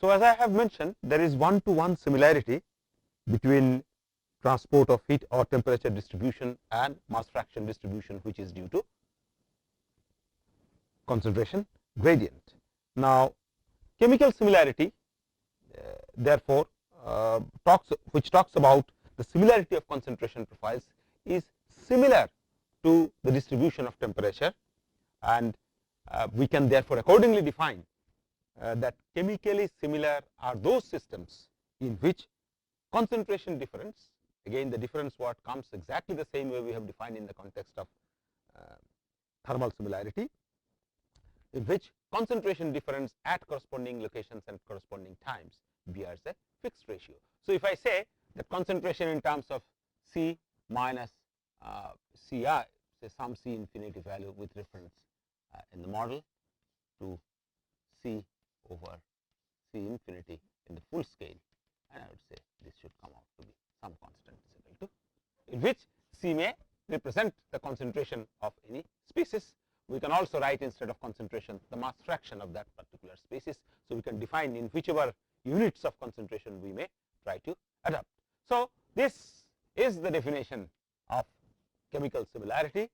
So, as I have mentioned, there is one-to-one similarity between transport of heat or temperature distribution and mass fraction distribution, which is due to concentration gradient. Now, chemical similarity therefore which talks about the similarity of concentration profiles is similar to the distribution of temperature, and we can therefore accordingly define that chemically similar are those systems in which concentration difference, again the difference what comes exactly the same way we have defined in the context of thermal similarity, in which concentration difference at corresponding locations and corresponding times bears a fixed ratio. So, if I say that concentration in terms of C minus Ci, say some C infinity value with reference in the model to C over C infinity in the full scale, and I would say this should come out to be some constant is equal to, in which C may represent the concentration of any species. We can also write instead of concentration the mass fraction of that particular species. So, we can define in whichever units of concentration we may try to adopt. So, this is the definition of chemical similarity.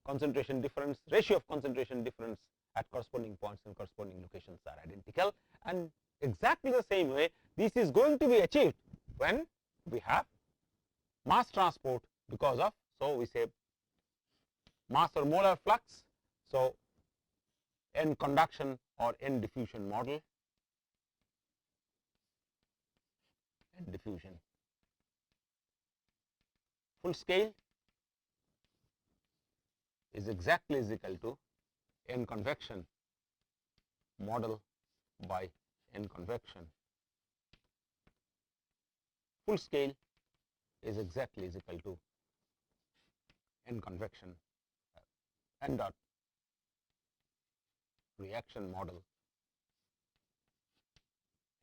Concentration difference, ratio of concentration difference at corresponding points and corresponding locations are identical, and exactly the same way this is going to be achieved when we have mass transport because of, so we say mass or molar flux. So, N conduction or N diffusion model, N diffusion full scale is exactly is equal to N convection model by N convection full scale is exactly is equal to N convection N dot reaction model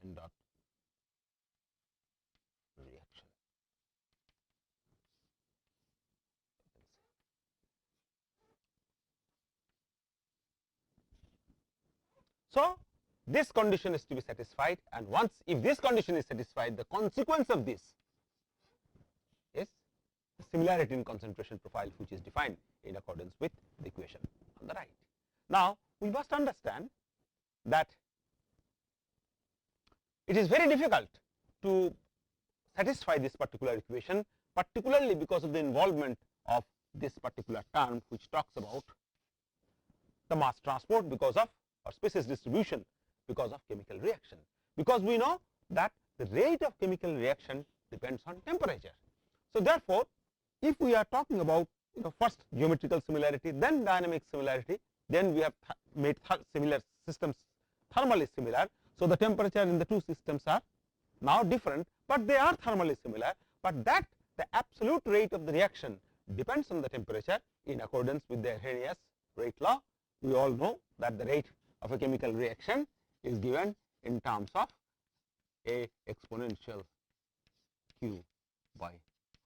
N dot reaction. So, this condition is to be satisfied, and once if this condition is satisfied, the consequence of this is the similarity in concentration profile, which is defined in accordance with the equation on the right. Now, we must understand that it is very difficult to satisfy this particular equation, particularly because of the involvement of this particular term which talks about the mass transport because of, or species distribution because of chemical reaction, because we know that the rate of chemical reaction depends on temperature. So, therefore, if we are talking about first geometrical similarity, then dynamic similarity, then we have made similar systems thermally similar. So, the temperature in the two systems are now different, but they are thermally similar, but that the absolute rate of the reaction depends on the temperature in accordance with the Arrhenius rate law. We all know that the rate of a chemical reaction is given in terms of A exponential Q by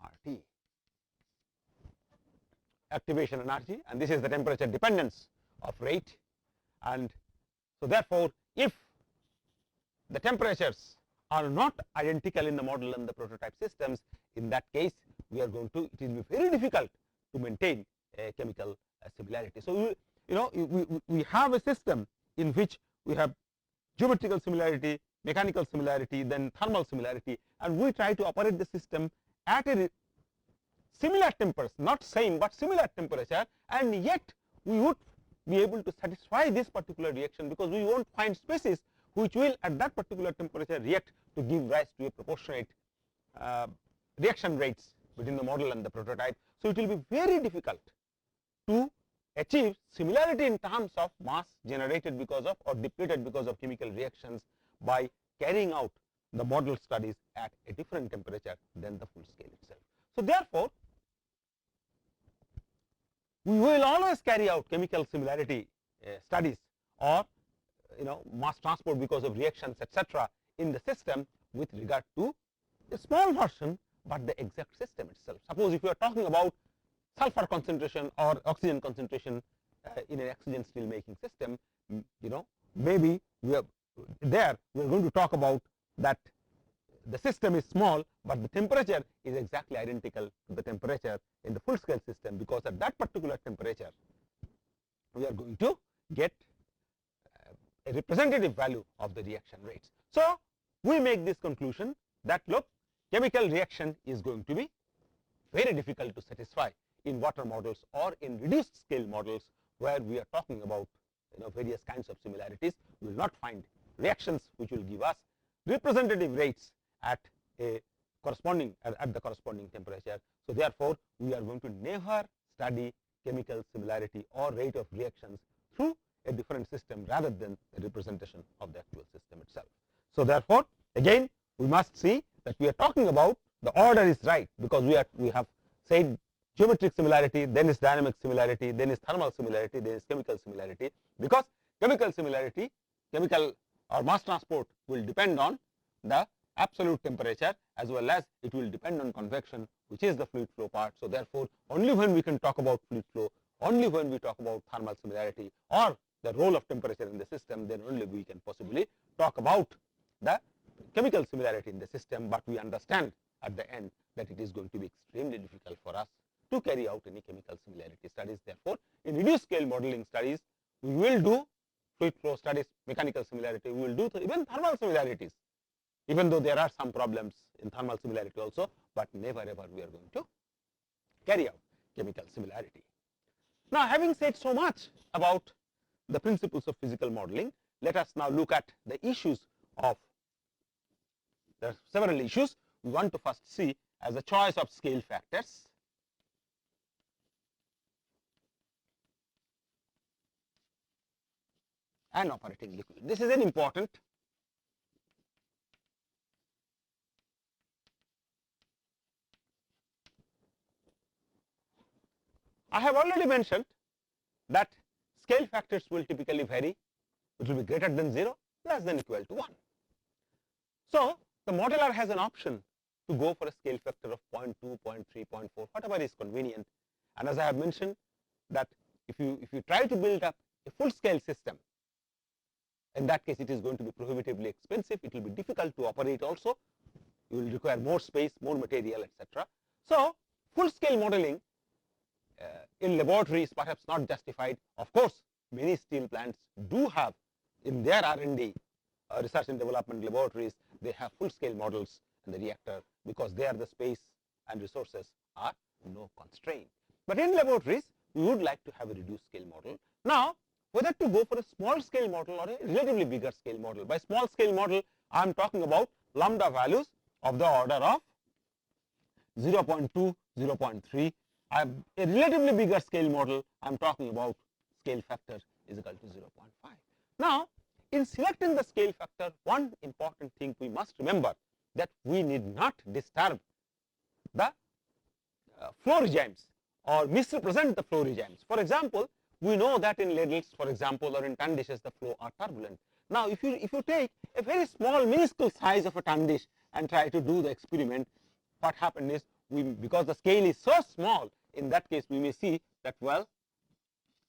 RT, activation energy, and this is the temperature dependence of rate. And so, therefore, if the temperatures are not identical in the model and the prototype systems, in that case we are going to, it will be very difficult to maintain a chemical similarity. So, we have a system in which we have geometrical similarity, mechanical similarity, then thermal similarity, and we try to operate the system at a similar temperature, not same but similar temperature, and yet we would be able to satisfy this particular reaction, because we won't find species which will at that particular temperature react to give rise to a proportionate reaction rates between the model and the prototype. So, it will be very difficult to achieve similarity in terms of mass generated because of or depleted because of chemical reactions by carrying out the model studies at a different temperature than the full scale itself. So, therefore, we will always carry out chemical similarity studies or mass transport because of reactions etc. in the system with regard to a small version, but the exact system itself. Suppose if you are talking about sulfur concentration or oxygen concentration in an oxygen steel making system, maybe we have there we are going to talk about that the system is small, but the temperature is exactly identical to the temperature in the full scale system, because at that particular temperature we are going to get a representative value of the reaction rates. So we make this conclusion that look, chemical reaction is going to be very difficult to satisfy in water models or in reduced scale models, where we are talking about various kinds of similarities. We will not find reactions which will give us representative rates at a corresponding at the corresponding temperature. So therefore we are going to never study chemical similarity or rate of reactions through a different system rather than the representation of the actual system itself. So therefore again we must see that we are talking about the order is right, because we have said geometric similarity, then is dynamic similarity, then is thermal similarity, then is chemical similarity, because chemical similarity, chemical or mass transport will depend on the absolute temperature, as well as it will depend on convection, which is the fluid flow part. So therefore only when we can talk about fluid flow, only when we talk about thermal similarity or the role of temperature in the system, then only we can possibly talk about the chemical similarity in the system. But we understand at the end that it is going to be extremely difficult for us to carry out any chemical similarity studies. Therefore in reduced scale modeling studies we will do fluid flow studies, mechanical similarity, we will do even thermal similarities, even though there are some problems in thermal similarity also, but never ever we are going to carry out chemical similarity. Now having said so much about the principles of physical modeling, let us now look at the issues of, there are several issues we want to first see as a choice of scale factors. And operating liquid. This is an important I have already mentioned that scale factors will typically vary. It will be greater than 0, less than equal to 1. So the modeler has an option to go for a scale factor of 0.2, 0.3, 0.4, whatever is convenient. And as I have mentioned that if you try to build up a full scale system, in that case it is going to be prohibitively expensive, it will be difficult to operate also, you will require more space, more material, etc. So full scale modeling in laboratory is perhaps not justified. Of course many steel plants do have in their R&D research and development laboratories, they have full scale models in the reactor, because there the space and resources are no constraint. But in laboratories we would like to have a reduced scale model. Now whether to go for a small scale model or a relatively bigger scale model. By small scale model I am talking about lambda values of the order of 0.2, 0.3. A relatively bigger scale model I am talking about scale factor is equal to 0.5. Now in selecting the scale factor, one important thing we must remember, that we need not disturb the flow regimes or misrepresent the flow regimes. For example, we know that in ladles, for example, or in tun dishes the flow are turbulent. Now if you take a very small minuscule size of a tun dish and try to do the experiment, what happened is, because the scale is so small, in that case we may see that, well,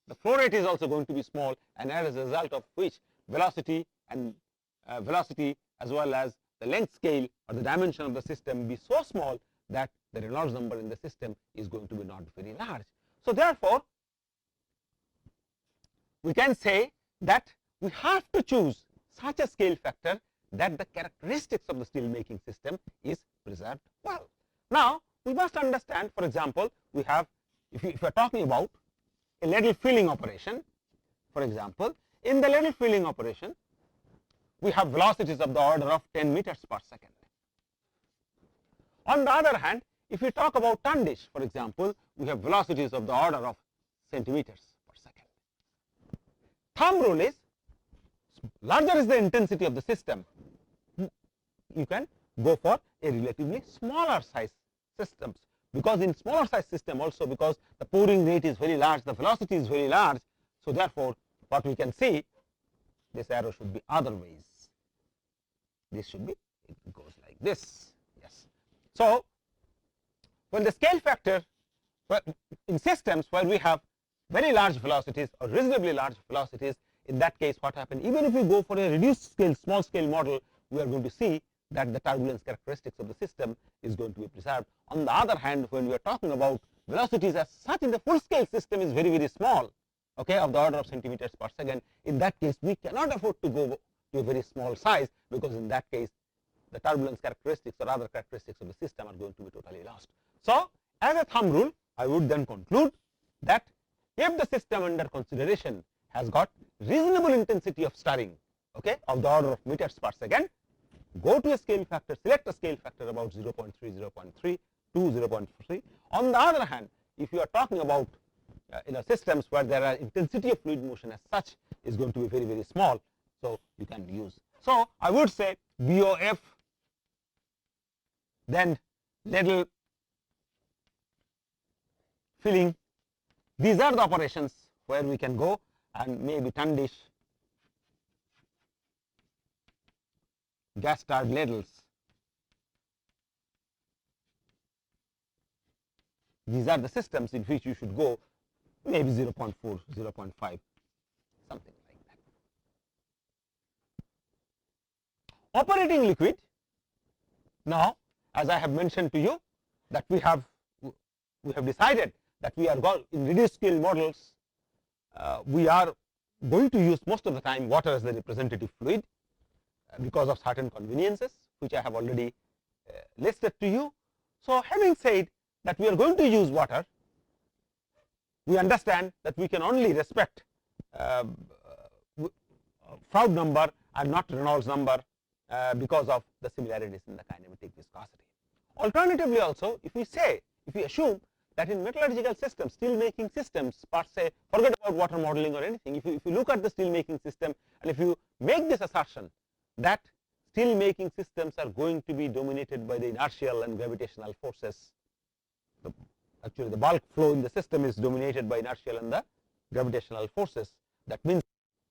the flow rate is also going to be small, and as a result of which velocity and velocity as well as the length scale or the dimension of the system be so small that the Reynolds number in the system is going to be not very large. So therefore we can say that we have to choose such a scale factor that the characteristics of the steel making system is preserved well. Now we must understand, for example, we have, if we are talking about a ladle filling operation, for example, in the ladle filling operation we have velocities of the order of 10 meters per second. On the other hand, if we talk about tun dish, for example, we have velocities of the order of centimeters per second. Thumb rule is, larger is the intensity of the system, you can go for a relatively smaller size systems, because in smaller size system also, because the pouring rate is very large, the velocity is very large. So therefore what we can see, this arrow should be otherwise, this should be, it goes like this. Yes. So when the scale factor, well, in systems where we have very large velocities or reasonably large velocities, in that case what happens, even if we go for a reduced scale, small scale model, we are going to see that the turbulence characteristics of the system is going to be preserved. On the other hand, when we are talking about velocities as such in the full scale system is very, very small, okay, of the order of centimeters per second, in that case we cannot afford to go to a very small size, because in that case the turbulence characteristics or other characteristics of the system are going to be totally lost. So, as a thumb rule, I would then conclude that if the system under consideration has got reasonable intensity of stirring, okay, of the order of meters per second, go to a scale factor, select a scale factor about 0.3, 0.3 to 0.3. On the other hand, if you are talking about systems where there are intensity of fluid motion as such is going to be very, very small, so you can use. So, I would say BOF, then ladle filling, these are the operations where we can go, and maybe tundish, gas stirred ladles. These are the systems in which you should go, maybe 0.4, 0.5, something like that. Operating liquid. Now, as I have mentioned to you, that we have decided that we are going in reduced scale models, we are going to use most of the time water as the representative fluid, because of certain conveniences which I have already listed to you. So, having said that we are going to use water, we understand that we can only respect Froude number and not Reynolds number, because of the similarities in the kinematic viscosity. Alternatively also, if we assume that in metallurgical systems, steel making systems per se, forget about water modeling or anything, if you look at the steel making system and if you make this assertion that steel making systems are going to be dominated by the inertial and gravitational forces, actually the bulk flow in the system is dominated by inertial and the gravitational forces, that means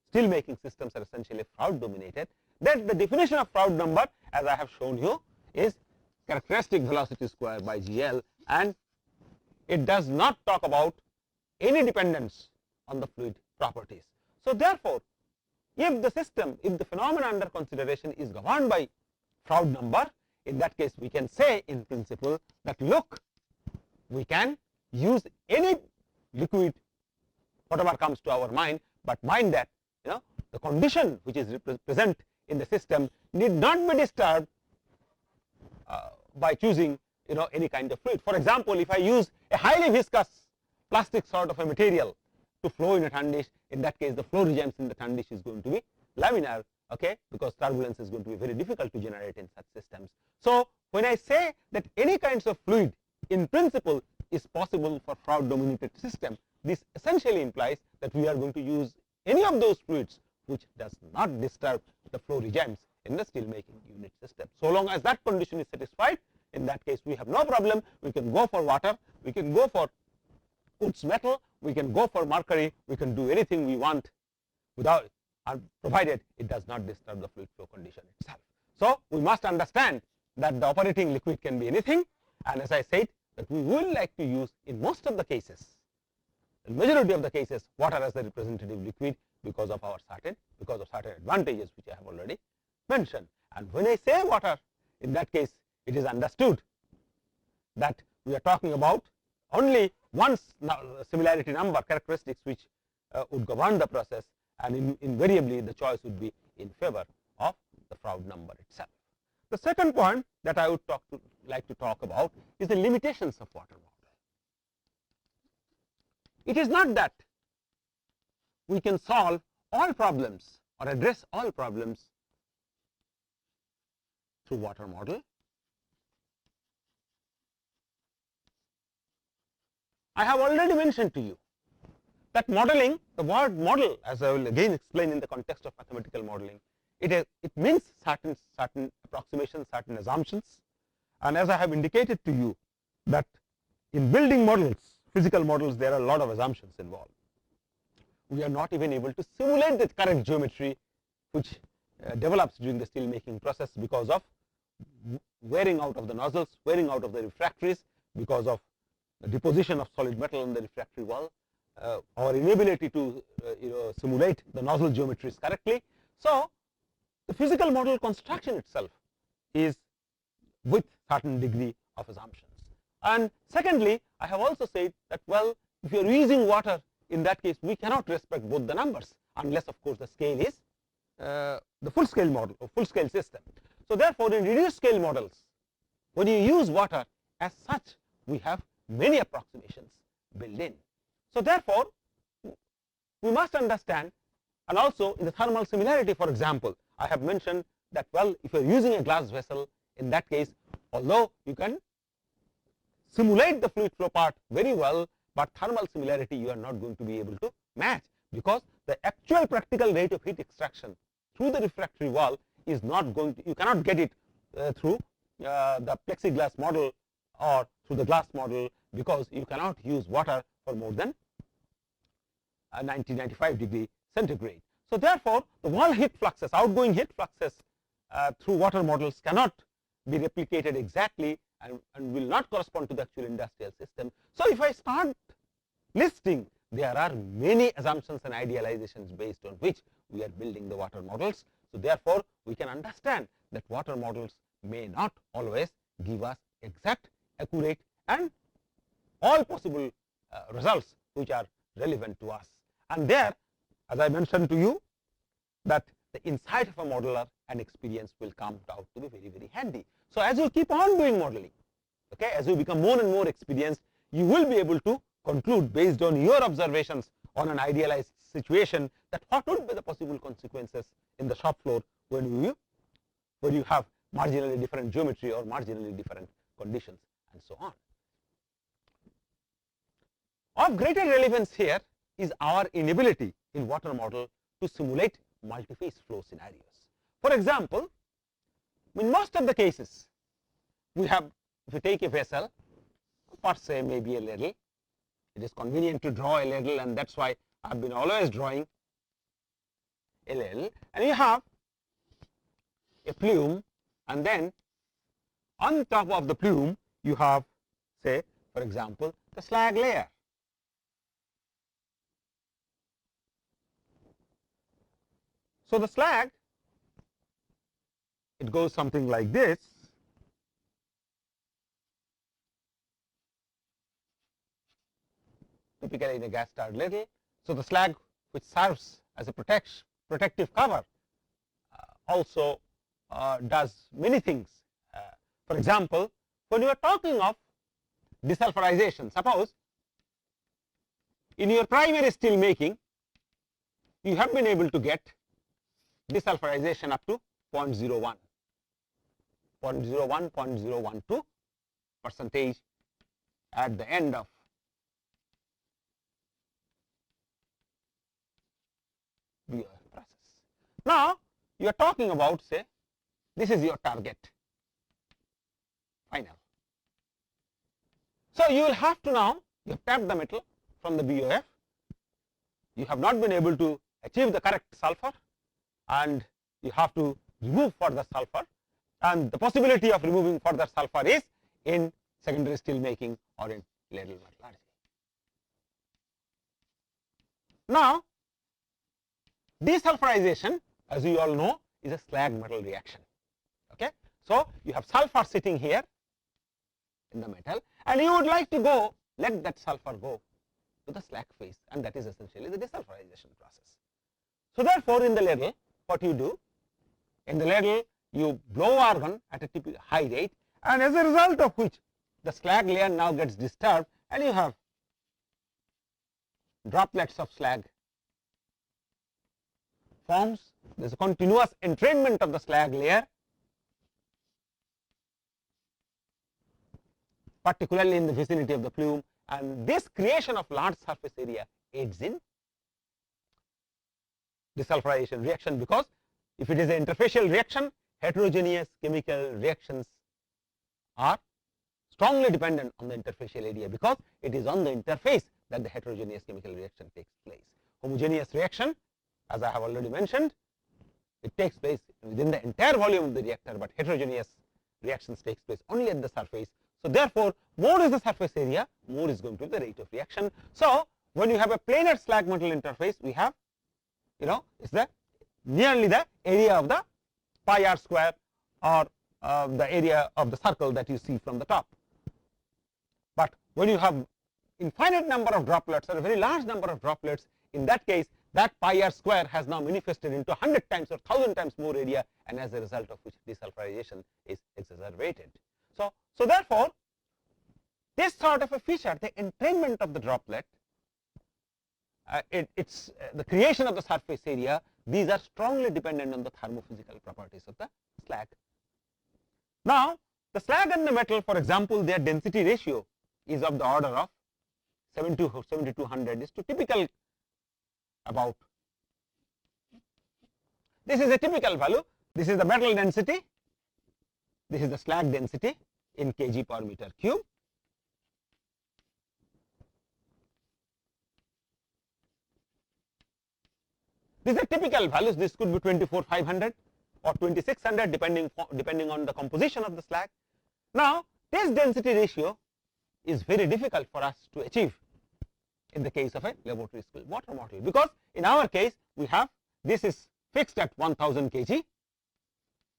steel making systems are essentially Froude dominated, then the definition of Froude number, as I have shown you, is characteristic velocity square by GL, and it does not talk about any dependence on the fluid properties. So, therefore, if the system, if the phenomena under consideration is governed by Froude number, in that case we can say in principle that look, we can use any liquid whatever comes to our mind, but mind that the condition which is present in the system need not be disturbed by choosing any kind of fluid. For example, if I use a highly viscous plastic sort of a material to flow in a tundish, in that case the flow regimes in the tundish is going to be laminar, okay, because turbulence is going to be very difficult to generate in such systems. So, when I say that any kinds of fluid in principle is possible for Froude dominated system, this essentially implies that we are going to use any of those fluids which does not disturb the flow regimes in the steel making unit system. So long as that condition is satisfied, in that case we have no problem, we can go for water, we can go for Wood's metal, we can go for mercury, we can do anything we want without, provided it does not disturb the fluid flow condition itself. So, we must understand that the operating liquid can be anything, and as I said that we will like to use in most of the cases, in majority of the cases, water as the representative liquid because of certain advantages which I have already mentioned. And when I say water, in that case it is understood that we are talking about only one similarity number characteristics which would govern the process, and invariably the choice would be in favor of the Froude number itself. The second point that I would like to talk about is the limitations of water model. It is not that we can solve all problems or address all problems through water model. I have already mentioned to you that modeling, the word model, as I will again explain in the context of mathematical modeling, it means certain approximations, certain assumptions, and as I have indicated to you that in building models, physical models, there are a lot of assumptions involved. We are not even able to simulate the correct geometry which develops during the steel making process because of wearing out of the nozzles, wearing out of the refractories, because of the deposition of solid metal on the refractory wall, our inability to simulate the nozzle geometries correctly. So, the physical model construction itself is with certain degree of assumptions. And secondly, I have also said that, well, if you are using water, in that case we cannot respect both the numbers unless of course the scale is the full scale model or full scale system. So therefore, in reduced scale models, when you use water as such, we have many approximations built in. So therefore, we must understand, and also in the thermal similarity, for example, I have mentioned that, well, if you are using a glass vessel, in that case, although you can simulate the fluid flow part very well, but thermal similarity you are not going to be able to match, because the actual practical rate of heat extraction through the refractory wall is not going to, you cannot get it through the plexiglass model or through the glass model, because you cannot use water for more than 90-95 degree centigrade. So therefore, the wall heat fluxes, outgoing heat fluxes through water models cannot be replicated exactly and will not correspond to the actual industrial system. So if I start listing, there are many assumptions and idealizations based on which we are building the water models. So therefore, we can understand that water models may not always give us exact, accurate and all possible results which are relevant to us. And there, as I mentioned to you, that the insight of a modeler and experience will come out to be very, very handy. So as you keep on doing modeling, okay, as you become more and more experienced, you will be able to conclude based on your observations on an idealized situation that what would be the possible consequences in the shop floor when you have marginally different geometry or marginally different conditions and so on. Of greater relevance here is our inability in water model to simulate multi-phase flow scenarios. For example, in most of the cases, we have, if you take a vessel, per se maybe a ladle, it is convenient to draw a ladle, and that's why I have been always drawing a ladle, and you have a plume, and then on top of the plume you have, say for example, the slag layer. So the slag, it goes something like this. Typically in a gas stirred ladle. So the slag, which serves as a protective cover, also does many things. For example, when you are talking of desulfurization, suppose in your primary steel making you have been able to get desulfurization up to 0.01, 0.12% at the end of BOF process. Now you are talking about, say, this is your target final. So you will have to, now you have tapped the metal from the BOF, you have not been able to achieve the correct sulfur, and you have to remove further sulfur, and the possibility of removing further sulfur is in secondary steel making or in ladle metallurgy. Now desulfurization, as you all know, is a slag metal reaction. Okay, so you have sulfur sitting here in the metal, and you would like to go let that sulfur go to the slag phase, and that is essentially the desulfurization process. So therefore, in the ladle, what you do, in the ladle you blow argon at a typical high rate, and as a result of which the slag layer now gets disturbed, and you have droplets of slag forms. There is a continuous entrainment of the slag layer, particularly in the vicinity of the plume, and this creation of large surface area aids in desulfurization reaction, because if it is an interfacial reaction, heterogeneous chemical reactions are strongly dependent on the interfacial area, because it is on the interface that the heterogeneous chemical reaction takes place. Homogeneous reaction, as I have already mentioned, it takes place within the entire volume of the reactor, but heterogeneous reactions takes place only at the surface. So therefore, more is the surface area, more is going to be the rate of reaction. So when you have a planar slag metal interface, we have, it's the nearly the area of the pi r square, or the area of the circle that you see from the top. But when you have infinite number of droplets, or a very large number of droplets, in that case that pi r square has now manifested into 100 times or 1000 times more area, and as a result of which desulfurization is exacerbated. So therefore, this sort of a feature, the entrainment of the droplet, it's the creation of the surface area, these are strongly dependent on the thermophysical properties of the slag. Now, the slag and the metal, for example, their density ratio is of the order of 7200 is to typical about. This is a typical value. This is the metal density. This is the slag density in kg per meter cube. These are typical values. This could be 24500 or 2600 depending on the composition of the slag. Now, this density ratio is very difficult for us to achieve in the case of a laboratory scale water model, because in our case we have, this is fixed at 1000 kg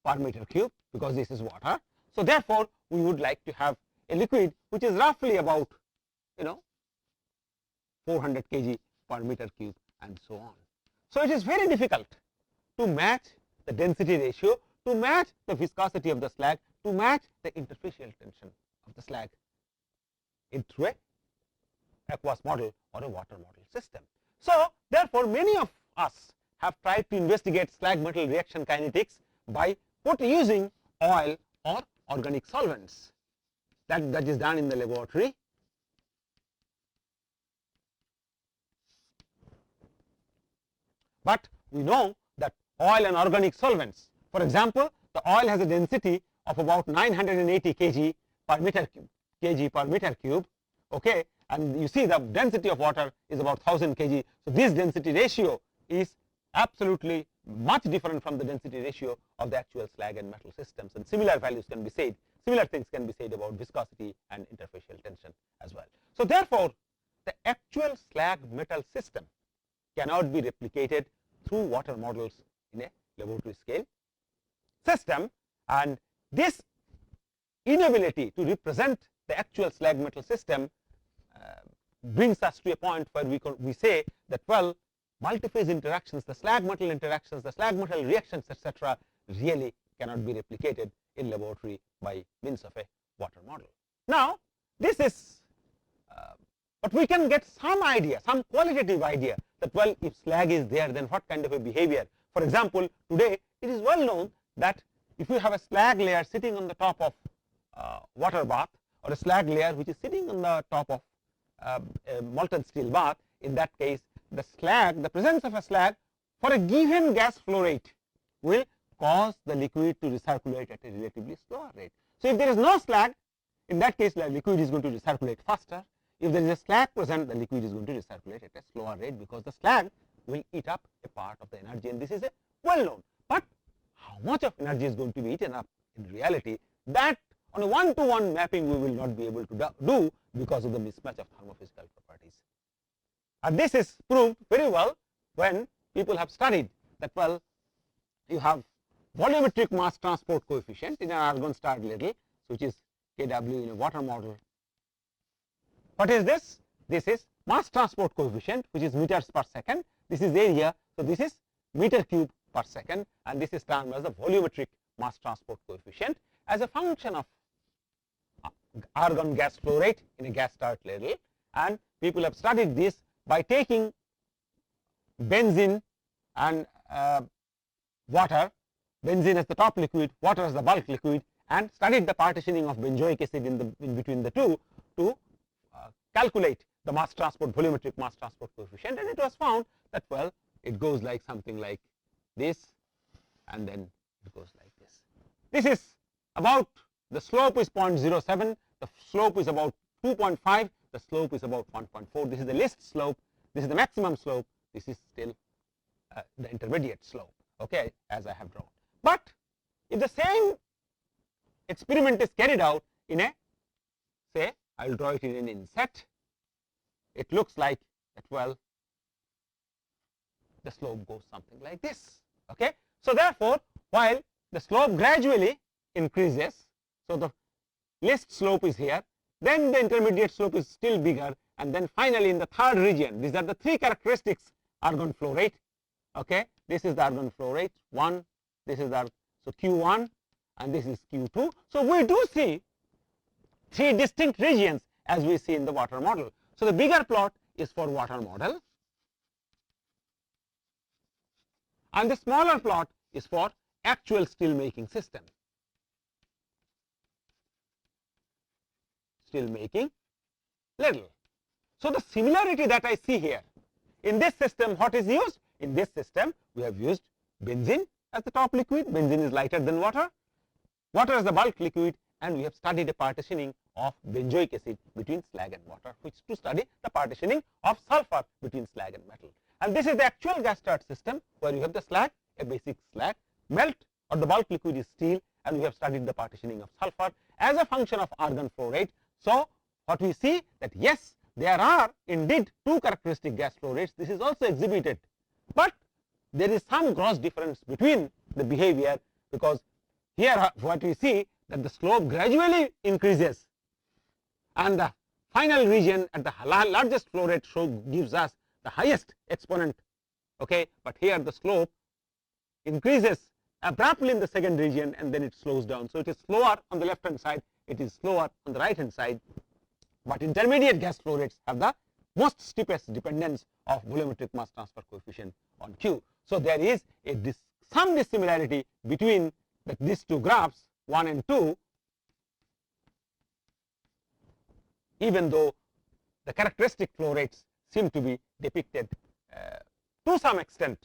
per meter cube, because this is water. So therefore, we would like to have a liquid which is roughly about 400 kg per meter cube and so on. So it is very difficult to match the density ratio, to match the viscosity of the slag, to match the interfacial tension of the slag into a aqueous model or a water model system. So therefore, many of us have tried to investigate slag metal reaction kinetics by using oil or organic solvents. That is done in the laboratory. But we know that oil and organic solvents, for example, the oil has a density of about 980 kg per meter cube, okay, and you see the density of water is about 1000 kg. So this density ratio is absolutely much different from the density ratio of the actual slag and metal systems, and similar values can be said, similar things can be said about viscosity and interfacial tension as well. So therefore, the actual slag metal system cannot be replicated through water models in a laboratory scale system, and this inability to represent the actual slag metal system brings us to a point where we say that, well, multiphase interactions, the slag metal interactions, the slag metal reactions, etc., really cannot be replicated in laboratory by means of a water model. Now, this is but we can get some idea, some qualitative idea that, well, if slag is there, then what kind of a behavior. For example, today it is well known that if you have a slag layer sitting on the top of water bath, or a slag layer which is sitting on the top of a molten steel bath, in that case the slag, the presence of a slag for a given gas flow rate will cause the liquid to recirculate at a relatively slower rate. So if there is no slag, in that case the liquid is going to recirculate faster. If there is a slag present, the liquid is going to recirculate at a slower rate, because the slag will eat up a part of the energy, and this is a well known. But how much of energy is going to be eaten up in reality, that on a one-to-one mapping we will not be able to do because of the mismatch of thermophysical properties. And this is proved very well when people have studied that, well, you have volumetric mass transport coefficient in an argon starred ladle, which is Kw in a water model. What is this? This is mass transport coefficient, which is meters per second. This is area, so this is meter cube per second, and this is termed as the volumetric mass transport coefficient as a function of argon gas flow rate in a gas starred ladle. And people have studied this by taking benzene and water, benzene as the top liquid, water as the bulk liquid, and studied the partitioning of benzoic acid in between the two to calculate the mass transport, volumetric mass transport coefficient, and it was found that, well, it goes like something like this, and then it goes like this. This is about, the slope is 0.07, the slope is about 2.5, the slope is about 1.4. This is the least slope, this is the maximum slope, this is still the intermediate slope, okay, as I have drawn. But if the same experiment is carried out in a, say, I will draw it in an inset, it looks like at well, the slope goes something like this. Okay. So therefore, while the slope gradually increases, so the least slope is here, then the intermediate slope is still bigger, and then finally in the third region, these are the three characteristics argon flow rate. Okay, this is the argon flow rate 1, this is the so Q1 and this is Q2. So we do see three distinct regions as we see in the water model. So the bigger plot is for water model, and the smaller plot is for actual steel making system. Steel making ladle. So the similarity that I see here in this system, what is used? In this system, we have used benzene as the top liquid. Benzene is lighter than water. Water is the bulk liquid, and we have studied a partitioning of benzoic acid between slag and water, which to study the partitioning of sulfur between slag and metal. And this is the actual gas start system, where you have the slag, a basic slag, melt or the bulk liquid is steel, and we have studied the partitioning of sulfur as a function of argon flow rate. So what we see that yes, there are indeed two characteristic gas flow rates. This is also exhibited, but there is some gross difference between the behavior, because here what we see that the slope gradually increases, and the final region at the largest flow rate gives us the highest exponent. Okay, but here the slope increases abruptly in the second region, and then it slows down. So it is slower on the left hand side, it is slower on the right hand side, but intermediate gas flow rates have the most steepest dependence of volumetric mass transfer coefficient on Q. So there is some dissimilarity between these two graphs 1 and 2, even though the characteristic flow rates seem to be depicted to some extent,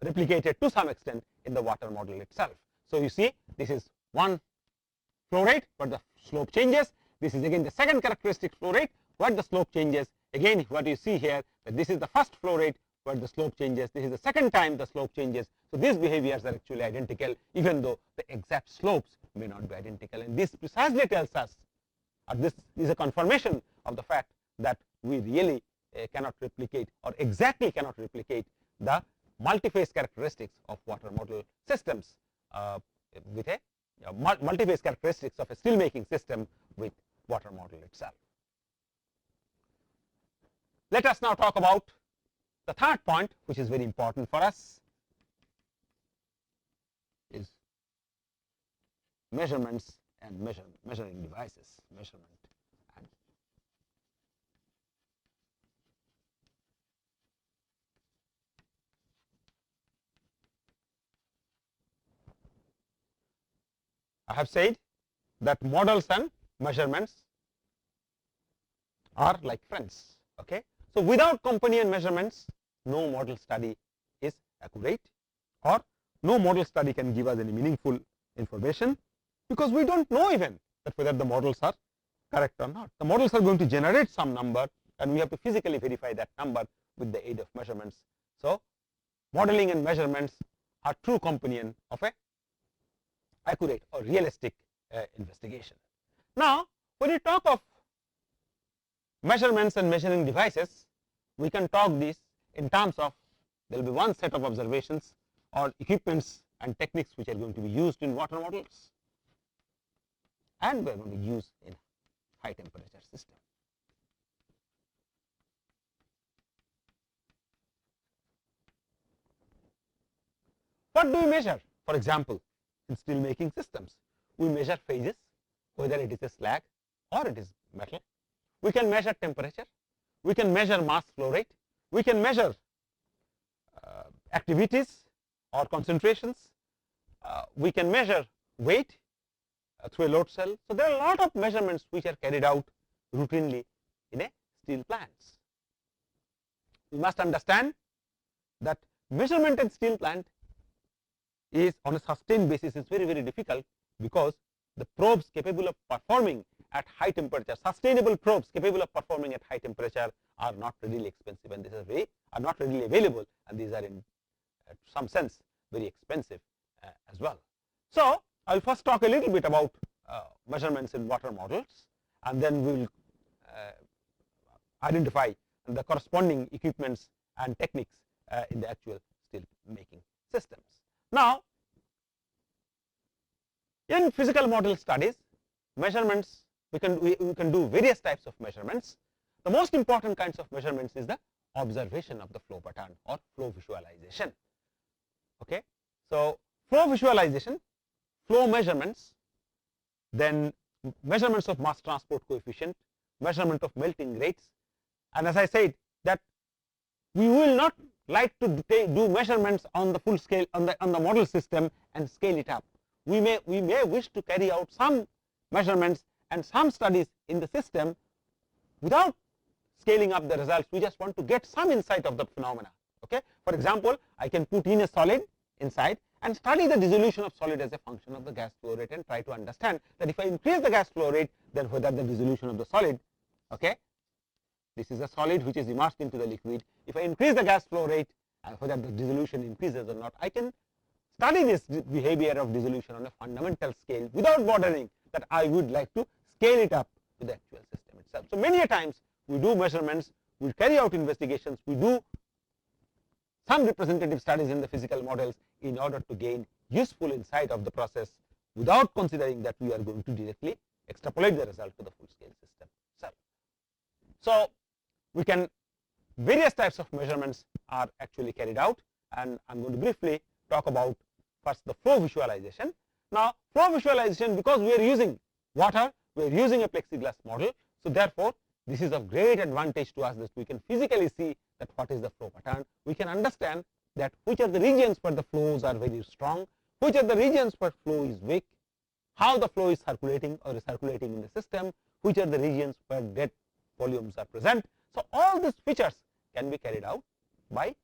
replicated to some extent in the water model itself. So you see, this is one flow rate where the slope changes. This is again the second characteristic flow rate where the slope changes. Again, what you see here, that this is the first flow rate where the slope changes. This is the second time the slope changes. So these behaviors are actually identical, even though the exact slopes may not be identical. And this precisely tells us, or this is a confirmation of the fact that we really cannot replicate, or exactly cannot replicate, the multi-phase characteristics of water model systems with a multi-phase characteristics of a steel making system with water model itself. Let us now talk about the third point, which is very important for us, is measurements and measuring devices. Measurement and I have said that models and measurements are like friends. Okay, so without companion measurements, no model study is accurate, or no model study can give us any meaningful information, because we don't know even that whether the models are correct or not. The models are going to generate some number, and we have to physically verify that number with the aid of measurements. So modeling and measurements are true companion of a accurate or realistic investigation. Now, when we talk of measurements and measuring devices, we can talk this in terms of there will be one set of observations or equipments and techniques which are going to be used in water models, and we are going to use in high temperature system. What do we measure? For example, in steel making systems, we measure phases, whether it is a slag or it is metal. We can measure temperature, we can measure mass flow rate, we can measure activities or concentrations, we can measure weight through a load cell. So there are a lot of measurements which are carried out routinely in a steel plants. We must understand that measurement in steel plant is on a sustained basis is very, very difficult, because the probes capable of performing at high temperature, sustainable probes capable of performing at high temperature, are not readily expensive, and these are not readily available, and these are in some sense very expensive as well. So I will first talk a little bit about measurements in water models, and then we will identify the corresponding equipments and techniques in the actual steel making systems. Now, in physical model studies, measurements, we can do various types of measurements. The most important kinds of measurements is the observation of the flow pattern or flow visualization. Okay, so flow visualization, flow measurements, then measurements of mass transport coefficient, measurement of melting rates, and as I said that we will not like to do measurements on the full scale on the model system and scale it up. We may wish to carry out some measurements and some studies in the system without scaling up the results. We just want to get some insight of the phenomena. Okay, for example, I can put in a solid inside and study the dissolution of solid as a function of the gas flow rate and try to understand that if I increase the gas flow rate, then whether the dissolution of the solid, okay, this is a solid which is immersed into the liquid. If I increase the gas flow rate, whether the dissolution increases or not, I can study this behavior of dissolution on a fundamental scale without bothering that I would like to scale it up to the actual system itself. So many a times we do measurements, we carry out investigations, we do some representative studies in the physical models in order to gain useful insight of the process without considering that we are going to directly extrapolate the result to the full scale system itself. So we can, various types of measurements are actually carried out, and I am going to briefly talk about first the flow visualization. Now flow visualization, because we are using water, we are using a plexiglass model, so therefore this is of great advantage to us that we can physically see that what is the flow pattern. We can understand that which are the regions where the flows are very strong, which are the regions where flow is weak, how the flow is circulating or recirculating in the system, which are the regions where dead volumes are present. So all these features can be carried out by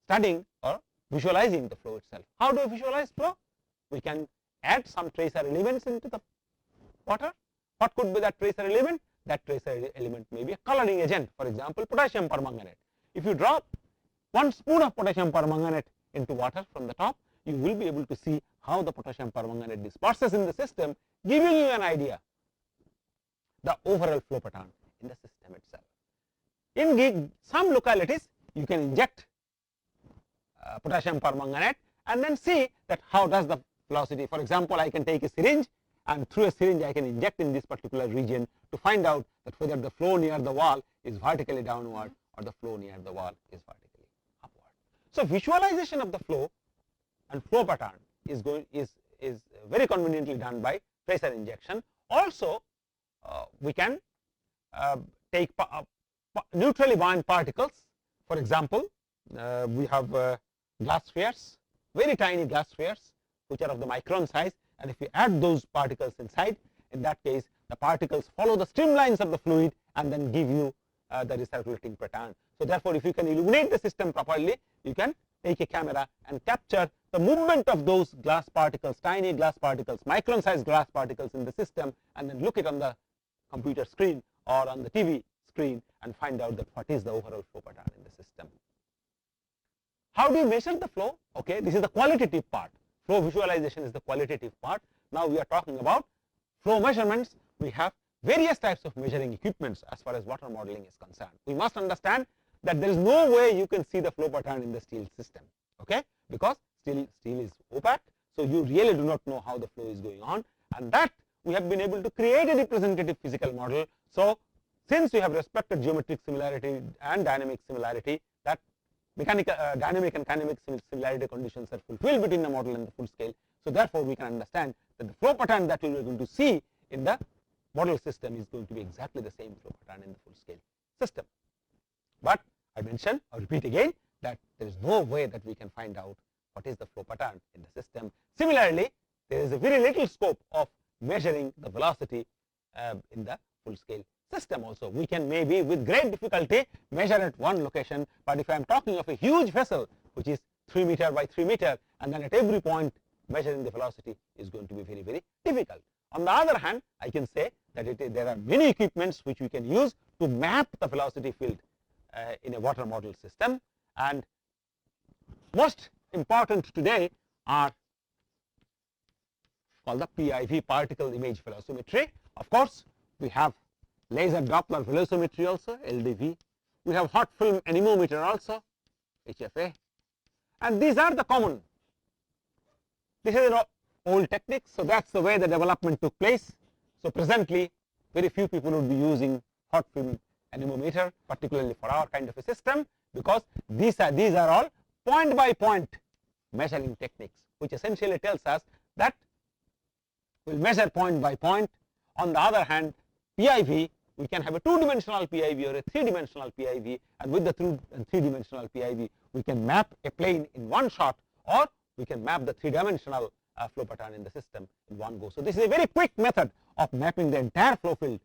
studying or visualizing the flow itself. How do we visualize flow? We can add some tracer elements into the water. What could be that tracer element? That tracer element may be a coloring agent, for example potassium permanganate. If you drop 1 spoon of potassium permanganate into water from the top, you will be able to see how the potassium permanganate disperses in the system, giving you an idea the overall flow pattern in the system itself. In some localities you can inject potassium permanganate and then see that how does the velocity. For example, I can take a syringe and through a syringe I can inject in this particular region to find out that whether the flow near the wall is vertically downward or the flow near the wall is vertically upward. So visualization of the flow and flow pattern is very conveniently done by tracer injection. Also we can take neutrally buoyant particles. For example, we have glass spheres, very tiny glass spheres which are of the micron size, and if we add those particles inside, in that case the particles follow the streamlines of the fluid and then give you the recirculating pattern. So therefore, if you can illuminate the system properly, you can take a camera and capture the movement of those glass particles, tiny glass particles, micron sized glass particles in the system, and then look it on the computer screen or on the TV screen and find out that what is the overall flow pattern in the system. How do you measure the flow? Okay, this is the qualitative part. Flow visualization is the qualitative part. Now we are talking about flow measurements. We have various types of measuring equipments as far as water modeling is concerned. We must understand that there is no way you can see the flow pattern in the steel system, okay, because steel is opaque, so you really do not know how the flow is going on, and that we have been able to create a representative physical model. So since we have respected geometric similarity and dynamic similarity, that mechanical dynamic and kinematic similarity conditions are fulfilled between the model and the full scale. So therefore we can understand that the flow pattern that we are going to see in the model system is going to be exactly the same flow pattern in the full scale system. But I mention or repeat again that there is no way that we can find out what is the flow pattern in the system. Similarly, there is a very little scope of measuring the velocity in the full scale system also. We can maybe with great difficulty measure at one location, but if I am talking of a huge vessel which is 3 meter by 3 meter, and then at every point measuring the velocity is going to be very, very difficult. On the other hand, I can say that there are many equipments which we can use to map the velocity field in a water model system, and most important today are called the PIV, particle image velocimetry. Of course, we have laser Doppler velocimetry also, LDV, we have hot film anemometer also, HFA, and these are the common. This is an old technique, so that's the way the development took place. So presently, very few people would be using hot film anemometer, particularly for our kind of a system, because these are all point by point measuring techniques, which essentially tells us that we'll measure point by point. On the other hand, PIV, we can have a two-dimensional PIV or a three-dimensional PIV, and with the three-dimensional PIV, we can map a plane in one shot, or we can map the three-dimensional flow pattern in the system in one go. So this is a very quick method of mapping the entire flow field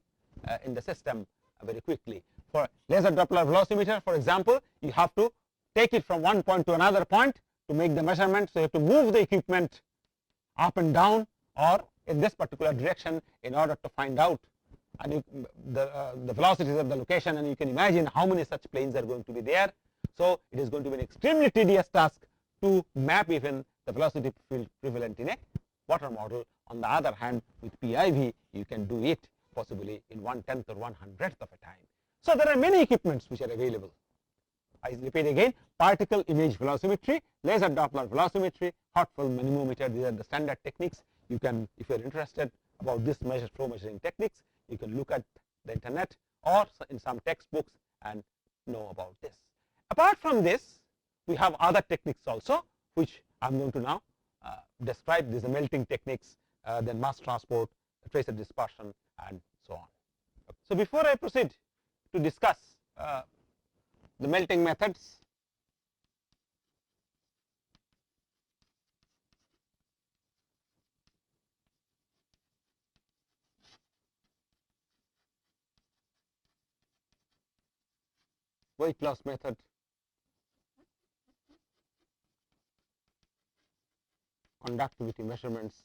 in the system very quickly. For laser Doppler velocimeter, for example, you have to take it from one point to another point to make the measurement. So you have to move the equipment up and down or in this particular direction in order to find out and the velocities of the location, and you can imagine how many such planes are going to be there. So it is going to be an extremely tedious task to map even the velocity field prevalent in a water model. On the other hand, with PIV, you can do it possibly in 1/10 or 1/100th of a time. So there are many equipments which are available. I repeat again: particle image velocimetry, laser Doppler velocimetry, hot film anemometer. These are the standard techniques. You can, if you are interested about this flow measuring techniques, you can look at the internet or in some textbooks and know about this. Apart from this, we have other techniques also, which I am going to now describe. These are melting techniques, then mass transport, tracer dispersion, and so on. So before I proceed to discuss the melting methods, weight loss method, conductivity measurements,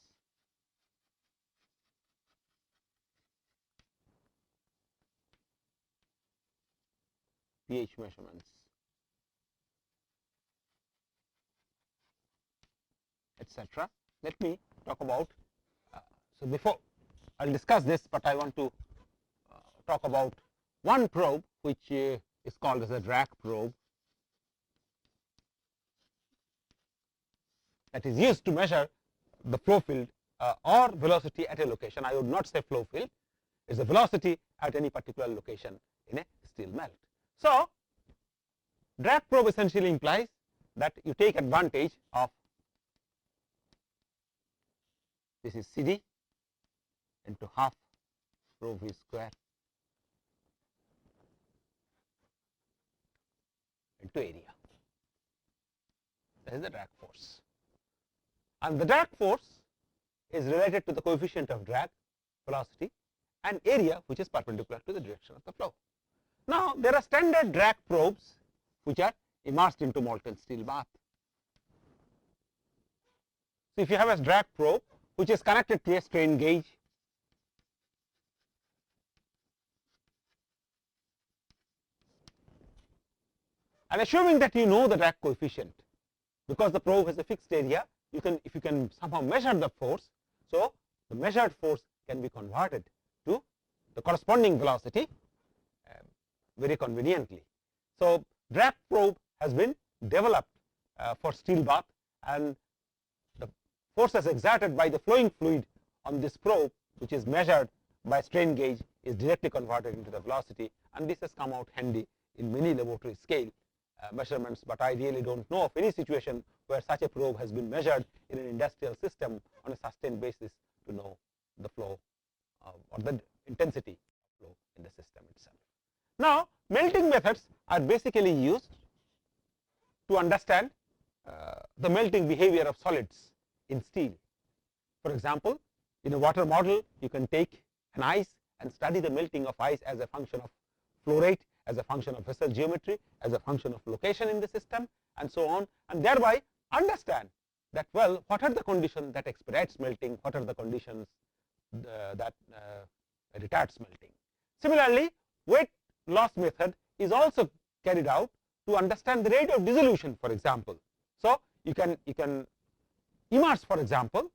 pH measurements, etc. Let me talk about, so before I will discuss this, but I want to talk about one probe which is called as a drag probe, that is used to measure the flow field or velocity at a location. I would not say flow field, it is a velocity at any particular location in a steel melt. So drag probe essentially implies that you take advantage of, this is CD into half rho v square into area. That is the drag force, and the drag force is related to the coefficient of drag, velocity, and area, which is perpendicular to the direction of the flow. Now there are standard drag probes which are immersed into molten steel bath. So if you have a drag probe which is connected to a strain gauge, and assuming that you know the drag coefficient, because the probe has a fixed area, you can, if you can somehow measure the force, so the measured force can be converted to the corresponding velocity very conveniently. So drag probe has been developed for steel bath, and the forces exerted by the flowing fluid on this probe, which is measured by strain gauge, is directly converted into the velocity, and this has come out handy in many laboratory scale measurements, but I really don't know of any situation where such a probe has been measured in an industrial system on a sustained basis to know the flow or the intensity of flow in the system itself. Now melting methods are basically used to understand the melting behavior of solids in steel. For example, in a water model, you can take an ice and study the melting of ice as a function of flow rate, as a function of vessel geometry, as a function of location in the system, and so on, and thereby understand that, well, what are the conditions that expedites melting, what are the conditions that retards melting. Similarly, weight loss method is also carried out to understand the rate of dissolution, for example. So you can immerse, for example,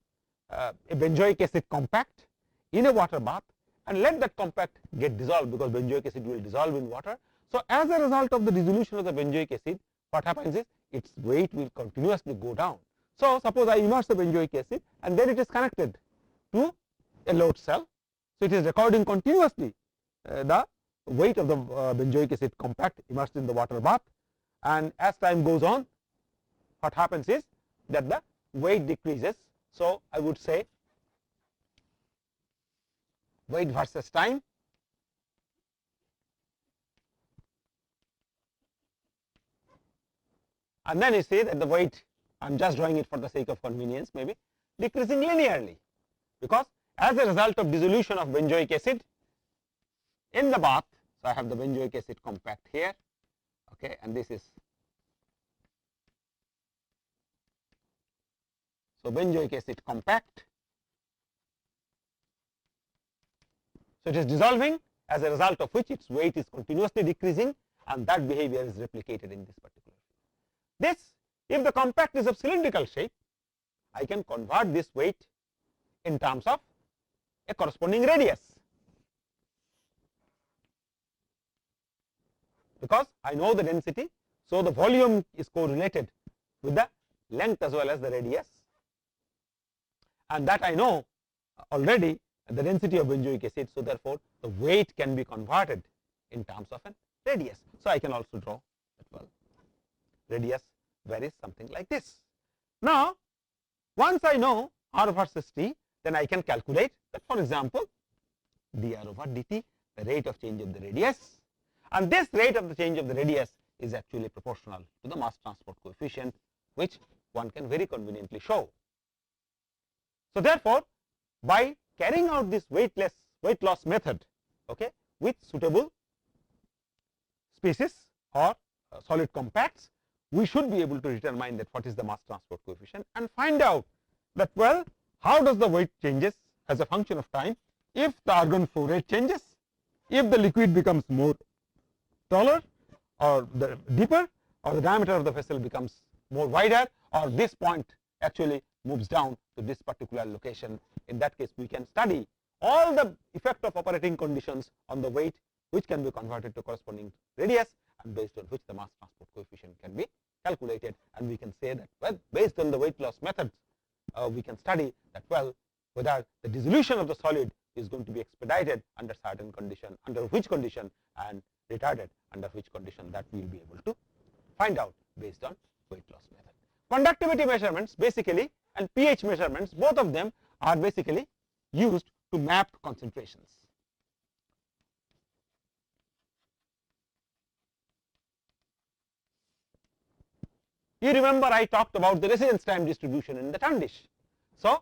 a benzoic acid compact in a water bath and let that compact get dissolved, because benzoic acid will dissolve in water. So, as a result of the dissolution of the benzoic acid, what happens is its weight will continuously go down. So, suppose I immerse the benzoic acid and then it is connected to a load cell. So, it is recording continuously the weight of the benzoic acid compact immersed in the water bath, and as time goes on, what happens is that the weight decreases. So, I would say weight versus time, and then you see that the weight, I am just drawing it for the sake of convenience, maybe decreasing linearly, because as a result of dissolution of benzoic acid in the bath. So, I have the benzoic acid compact here, okay, and this is, so benzoic acid compact. So, it is dissolving, as a result of which its weight is continuously decreasing, and that behavior is replicated in this particular field. This, if the compact is of cylindrical shape, I can convert this weight in terms of a corresponding radius, because I know the density. So, the volume is correlated with the length as well as the radius, and that I know already the density of benzoic acid. So, therefore, the weight can be converted in terms of a radius. So, I can also draw that, well, radius varies something like this. Now, once I know r versus t, then I can calculate that, for example, dr over dt, the rate of change of the radius, and this rate of the change of the radius is actually proportional to the mass transport coefficient, which one can very conveniently show. So, therefore, by carrying out this weight loss method, okay, with suitable species or solid compacts, we should be able to determine that what is the mass transport coefficient and find out that, well, how does the weight changes as a function of time if the argon flow rate changes, if the liquid becomes more taller or the deeper, or the diameter of the vessel becomes more wider, or this point actually moves down to this particular location. In that case, we can study all the effect of operating conditions on the weight, which can be converted to corresponding radius, and based on which the mass transport coefficient can be calculated, and we can say that, well, based on the weight loss methods, we can study that, well, whether the dissolution of the solid is going to be expedited under certain condition, under which condition, and retarded under which condition, that we will be able to find out based on weight loss method. Conductivity measurements basically and pH measurements, both of them are basically used to map concentrations. You remember I talked about the residence time distribution in the turn dish. So,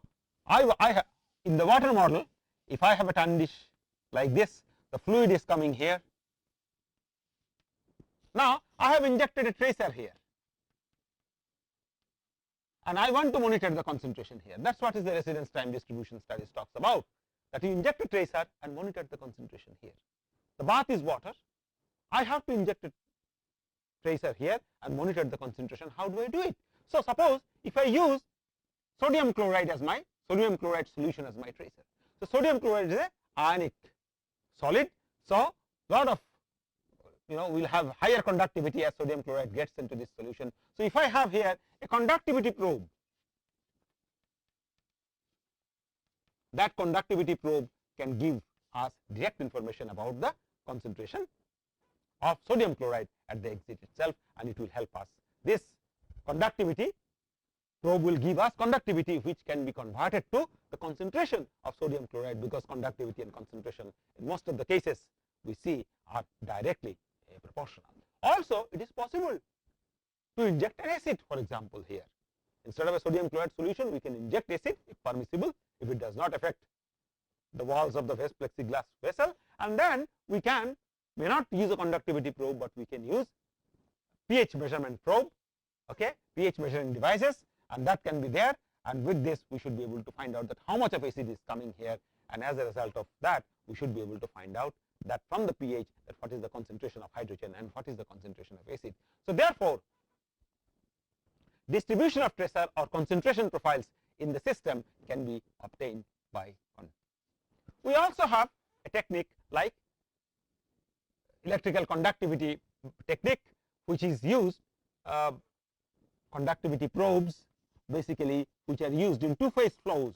in the water model, if I have a turn dish like this, the fluid is coming here. Now, I have injected a tracer here, and I want to monitor the concentration here. That is what is the residence time distribution studies talks about, that you inject a tracer and monitor the concentration here. The bath is water, I have to inject a tracer here and monitor the concentration. How do I do it? So, suppose if I use sodium chloride as my solution as my tracer. So, sodium chloride is a ionic solid. So, lot of we will have higher conductivity as sodium chloride gets into this solution. So, if I have here a conductivity probe, that conductivity probe can give us direct information about the concentration of sodium chloride at the exit itself, and it will help us. This conductivity probe will give us conductivity, which can be converted to the concentration of sodium chloride, because conductivity and concentration in most of the cases we see are directly proportional. Also, it is possible to inject an acid, for example, here. Instead of a sodium chloride solution, we can inject acid if permissible, if it does not affect the walls of the plexiglass vessel, and then we may not use a conductivity probe, but we can use pH measurement probe, okay, pH measuring devices, and that can be there, and with this we should be able to find out that how much of acid is coming here, and as a result of that we should be able to find out that from the pH that what is the concentration of hydrogen and what is the concentration of acid. So, therefore, distribution of tracer or concentration profiles in the system can be obtained by. We also have a technique like electrical conductivity technique which is used, conductivity probes basically, which are used in two-phase flows.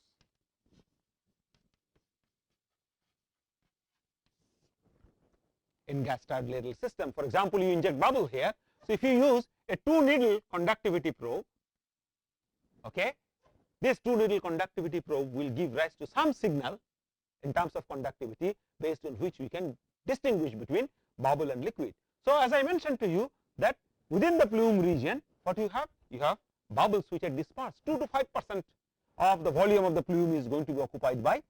In gas stirred ladle system, for example, you inject bubble here. So, if you use a 2-needle conductivity probe, okay, this 2-needle conductivity probe will give rise to some signal in terms of conductivity based on which we can distinguish between bubble and liquid. So, as I mentioned to you that within the plume region, what you have? You have bubbles which are dispersed. 2 to 5% of the volume of the plume is going to be occupied by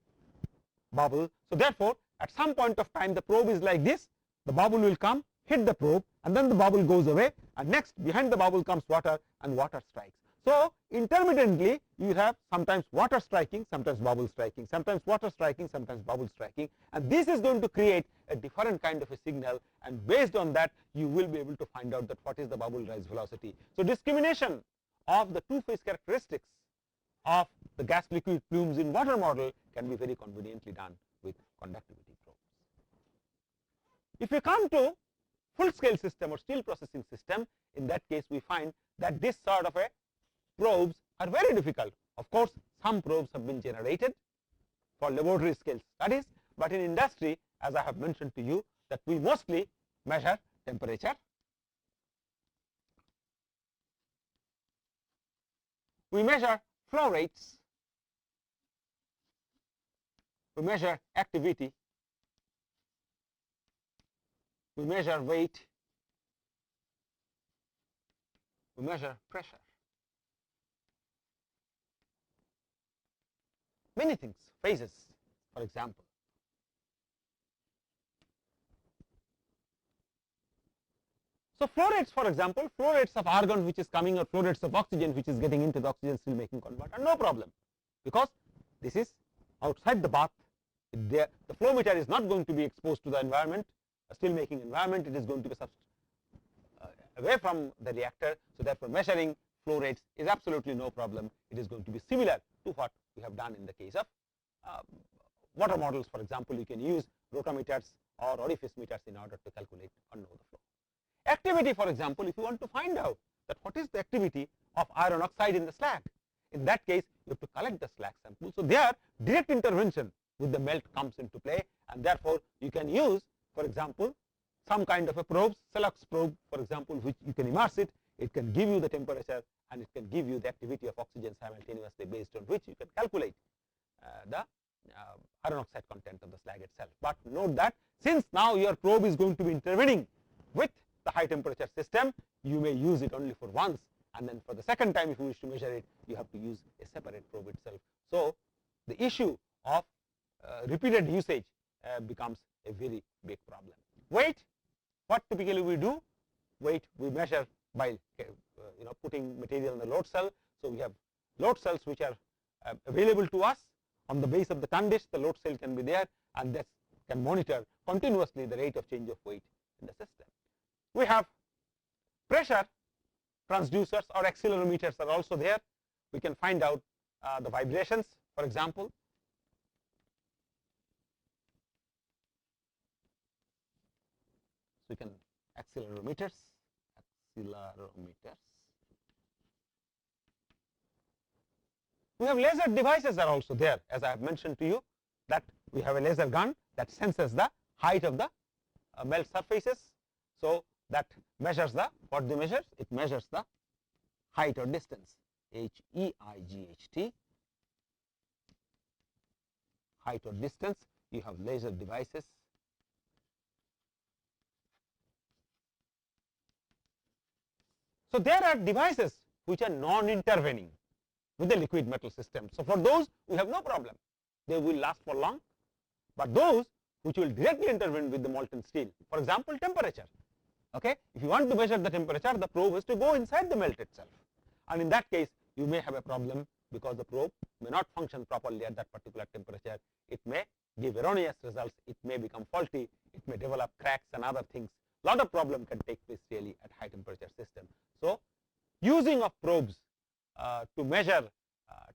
bubble. So, therefore, at some point of time the probe is like this, the bubble will come, hit the probe, and then the bubble goes away, and next behind the bubble comes water, and water strikes. So, intermittently you have sometimes water striking, sometimes bubble striking, sometimes water striking, sometimes bubble striking, and this is going to create a different kind of a signal, and based on that you will be able to find out that what is the bubble rise velocity. So, discrimination of the two-phase characteristics of the gas liquid plumes in water model can be very conveniently done with conductivity probes. If we come to full scale system or steel processing system, in that case we find that this sort of a probes are very difficult. Of course, some probes have been generated for laboratory scale studies, but in industry, as I have mentioned to you, that we mostly measure temperature, we measure flow rates, we measure activity, we measure weight, we measure pressure. Many things, phases, for example. So, flow rates, for example, flow rates of argon which is coming, or flow rates of oxygen which is getting into the oxygen steel making converter, no problem, because this is outside the bath. The flow meter is not going to be exposed to the environment, a steel making environment. It is going to be away from the reactor. So, therefore, measuring flow rates is absolutely no problem. It is going to be similar to what we have done in the case of water models. For example, you can use rotometers or orifice meters in order to calculate or know the flow. Activity, for example, if you want to find out that what is the activity of iron oxide in the slag, in that case you have to collect the slag sample. So, there direct intervention with the melt comes into play, and therefore, you can use, for example, some kind of a probe, Celox probe, for example, which you can immerse it. It can give you the temperature and it can give you the activity of oxygen simultaneously, based on which you can calculate the iron oxide content of the slag itself. But note that since now your probe is going to be intervening with the high temperature system, you may use it only for once, and then for the second time if you wish to measure it, you have to use a separate probe itself. So, the issue of repeated usage becomes a very big problem. Weight, what typically we do? Weight we measure by putting material in the load cell. So, we have load cells which are available to us. On the base of the tundish, the load cell can be there, and this can monitor continuously the rate of change of weight in the system. We have pressure transducers or accelerometers are also there. We can find out the vibrations, for example. So, we can accelerometers. We have laser devices are also there, as I have mentioned to you, that we have a laser gun that senses the height of the melt surfaces. So, that measures the, what they measures? It measures the height or distance, H-E-I-G-H-T, height or distance. You have laser devices. So, there are devices which are non-intervening with the liquid metal system. So, for those we have no problem, they will last for long, but those which will directly intervene with the molten steel, for example, temperature. Okay, if you want to measure the temperature, the probe has to go inside the melt itself, and in that case you may have a problem, because the probe may not function properly at that particular temperature. It may give erroneous results, it may become faulty, it may develop cracks and other things. Lot of problem can take place really at high temperature system. So, using of probes to measure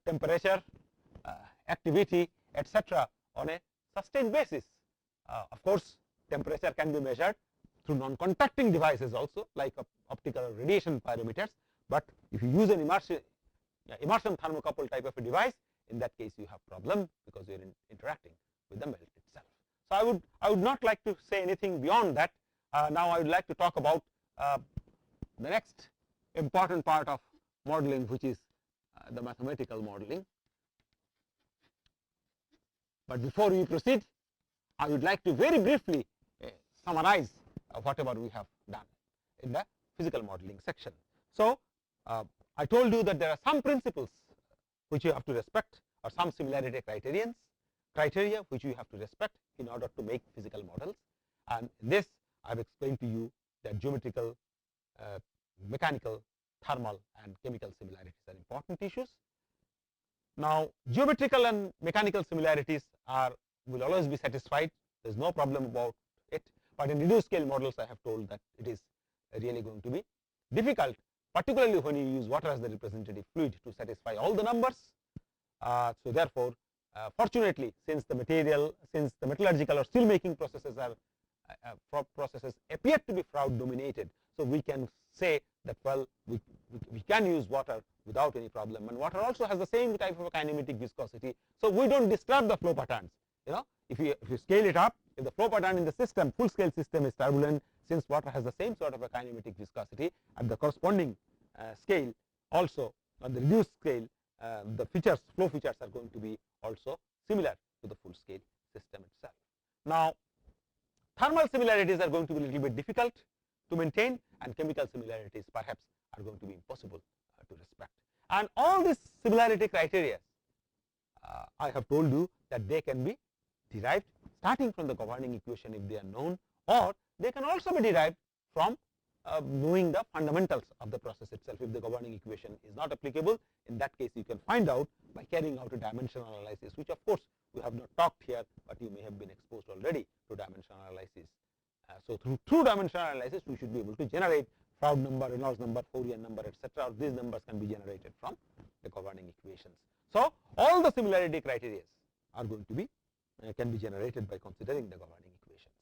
temperature, activity, etc. on a sustained basis. Of course, temperature can be measured through non-contacting devices also, like optical or radiation pyrometers. But if you use an immersion thermocouple type of a device, in that case you have problem because you are interacting with the melt itself. So I would not like to say anything beyond that. Now I would like to talk about the next important part of modeling, which is the mathematical modeling. But before we proceed, I would like to very briefly summarize whatever we have done in the physical modeling section. So I told you that there are some principles which you have to respect, or some similarity criteria which you have to respect in order to make physical models. And in this I have explained to you that geometrical, mechanical, thermal and chemical similarities are important issues. Now geometrical and mechanical similarities will always be satisfied. There is no problem about it. But in reduced scale models, I have told that it is really going to be difficult, particularly when you use water as the representative fluid to satisfy all the numbers. So therefore, fortunately, since the metallurgical or steel making processes appear to be Froude dominated, so we can say that, well, we can use water without any problem, and water also has the same type of a kinematic viscosity, so we don't disturb the flow patterns. If you scale it up, if the flow pattern in the system, full scale system, is turbulent, since water has the same sort of a kinematic viscosity, at the corresponding scale also on the reduced scale, the flow features are going to be also similar to the full scale system itself. Now thermal similarities are going to be a little bit difficult to maintain, and chemical similarities perhaps are going to be impossible to respect. And all these similarity criteria, I have told you that they can be derived starting from the governing equation if they are known, or they can also be derived from knowing the fundamentals of the process itself. If the governing equation is not applicable, in that case you can find out by carrying out a dimensional analysis, which of course we have not talked here, but you may have been exposed already to dimensional analysis. So through dimensional analysis we should be able to generate Froude number, Reynolds number, Fourier number, etc. Or these numbers can be generated from the governing equations. So all the similarity criteria are going to be can be generated by considering the governing equations.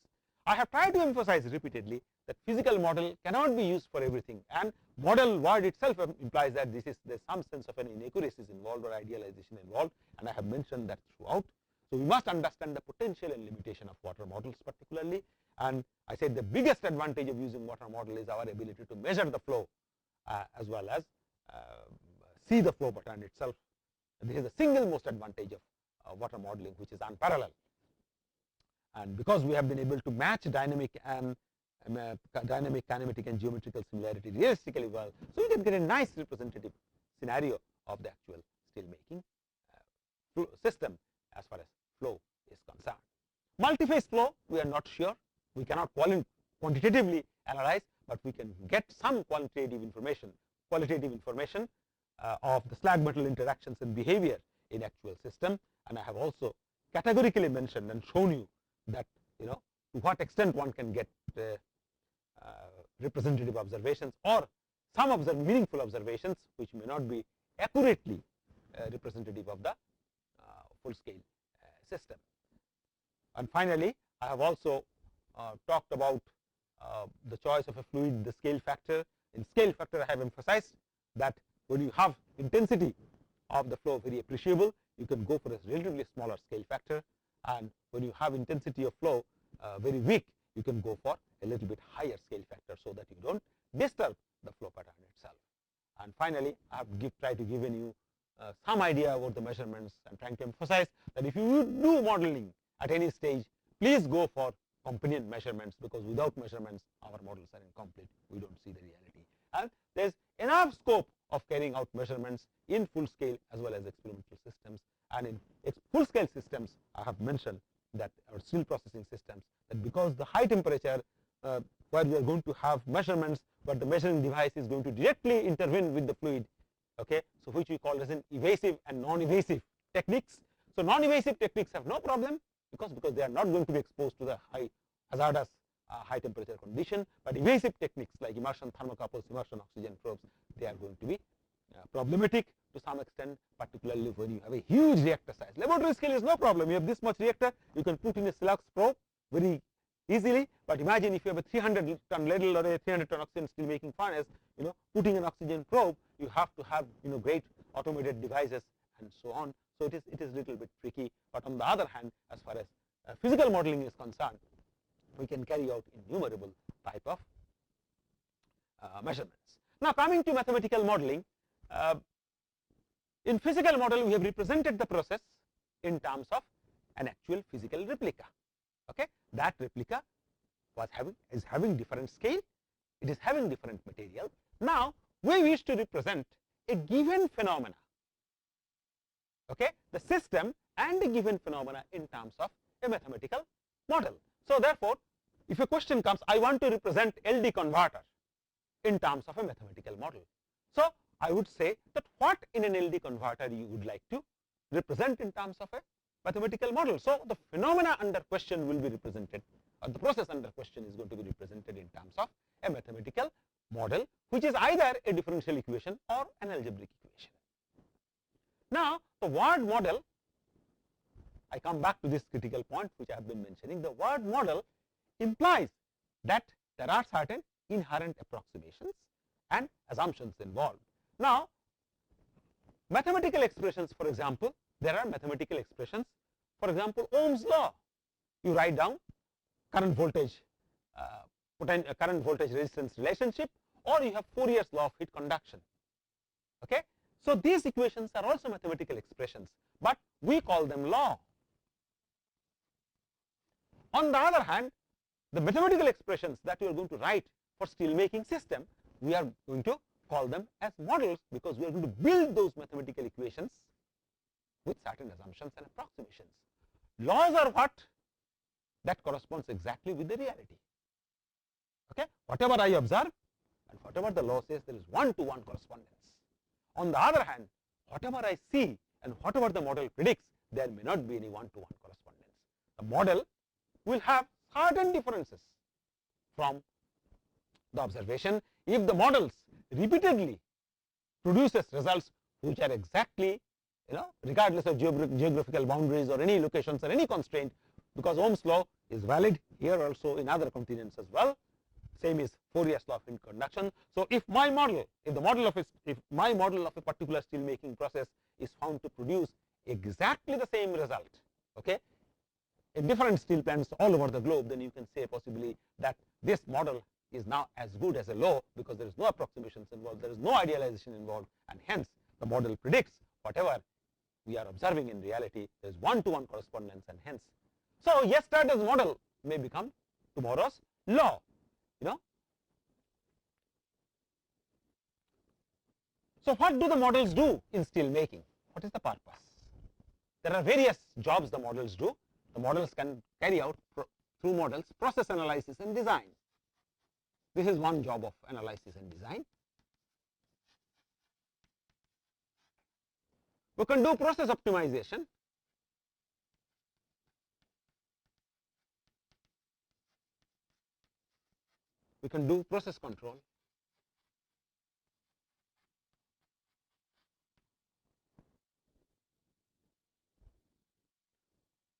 I have tried to emphasize repeatedly that physical model cannot be used for everything, and model word itself implies that there's some sense of an inaccuracies involved or idealization involved, and I have mentioned that throughout. So we must understand the potential and limitation of water models particularly, and I said the biggest advantage of using water model is our ability to measure the flow as well as see the flow pattern itself. This is the single most advantage of water modeling, which is unparalleled. And because we have been able to match dynamic, kinematic and geometrical similarity realistically well, so we can get a nice representative scenario of the actual steel making system as far as flow is concerned. Multi-phase flow, we are not sure. We cannot quantitatively analyze, but we can get some qualitative information of the slag metal interactions and behavior in actual system. And I have also categorically mentioned and shown you that to what extent one can get representative observations or some meaningful observations which may not be accurately representative of the full scale system. And finally, I have also talked about the choice of a fluid, the scale factor. In scale factor, I have emphasized that when you have intensity of the flow very appreciable, you can go for a relatively smaller scale factor, and when you have intensity of flow very weak, you can go for a little bit higher scale factor so that you don't disturb the flow pattern itself. And finally, I have tried to give you some idea about the measurements. I am trying to emphasize that if you do modeling at any stage, please go for companion measurements, because without measurements our models are incomplete. We don't see the reality, and there is enough scope of carrying out measurements in full scale as well as experimental systems. And in full scale systems, I have mentioned that, or steel processing systems, that because the high temperature where we are going to have measurements, but the measuring device is going to directly intervene with the fluid, okay, so which we call as an evasive and non-evasive techniques. So non-evasive techniques have no problem because they are not going to be exposed to the high hazardous high temperature condition, but evasive techniques like immersion thermocouples, immersion oxygen probes, they are going to be problematic to some extent, particularly when you have a huge reactor size. Laboratory scale is no problem. You have this much reactor, you can put in a silex probe very easily. But imagine if you have a 300-ton ladle or a 300-ton oxygen steel making furnace, putting an oxygen probe, you have to have great automated devices and so on. So it is little bit tricky. But on the other hand, as far as physical modeling is concerned, we can carry out innumerable type of measurements. Now coming to mathematical modeling, in physical model we have represented the process in terms of an actual physical replica. Okay, that replica is having different scale, it is having different material. Now we wish to represent a given phenomena, okay, the system and a given phenomena in terms of a mathematical model. So therefore, if a question comes, I want to represent LD converter in terms of a mathematical model. So I would say that what in an LD converter you would like to represent in terms of a mathematical model. So the phenomena under question will be represented, or the process under question is going to be represented in terms of a mathematical model, which is either a differential equation or an algebraic equation. Now the word model, I come back to this critical point which I have been mentioning. The word model implies that there are certain inherent approximations and assumptions involved. Now mathematical expressions, for example, there are mathematical expressions, for example, Ohm's law. You write down current voltage resistance relationship, or you have Fourier's law of heat conduction. Okay, so these equations are also mathematical expressions, but we call them law. On the other hand, the mathematical expressions that we are going to write for steel making system, we are going to call them as models, because we are going to build those mathematical equations with certain assumptions and approximations. Laws are what? That corresponds exactly with the reality. Okay, whatever I observe and whatever the law says, there is one-to-one correspondence. On the other hand, whatever I see and whatever the model predicts, there may not be any one-to-one correspondence. The model will have certain differences from the observation. If the models repeatedly produces results which are exactly, regardless of geographical boundaries or any locations or any constraint, because Ohm's law is valid here also in other continents as well. Same is Fourier's law of heat conduction. So if my model of a particular steel making process is found to produce exactly the same result, okay, in different steel plants all over the globe, then you can say possibly that this model is now as good as a law, because there is no approximations involved, there is no idealization involved, and hence the model predicts whatever we are observing in reality. There is one-to-one correspondence, and hence, so yesterday's model may become tomorrow's law. So what do the models do in steel making? What is the purpose? There are various jobs the models do. The models can carry out through models process analysis and design. This is one job of analysis and design. We can do process optimization. We can do process control.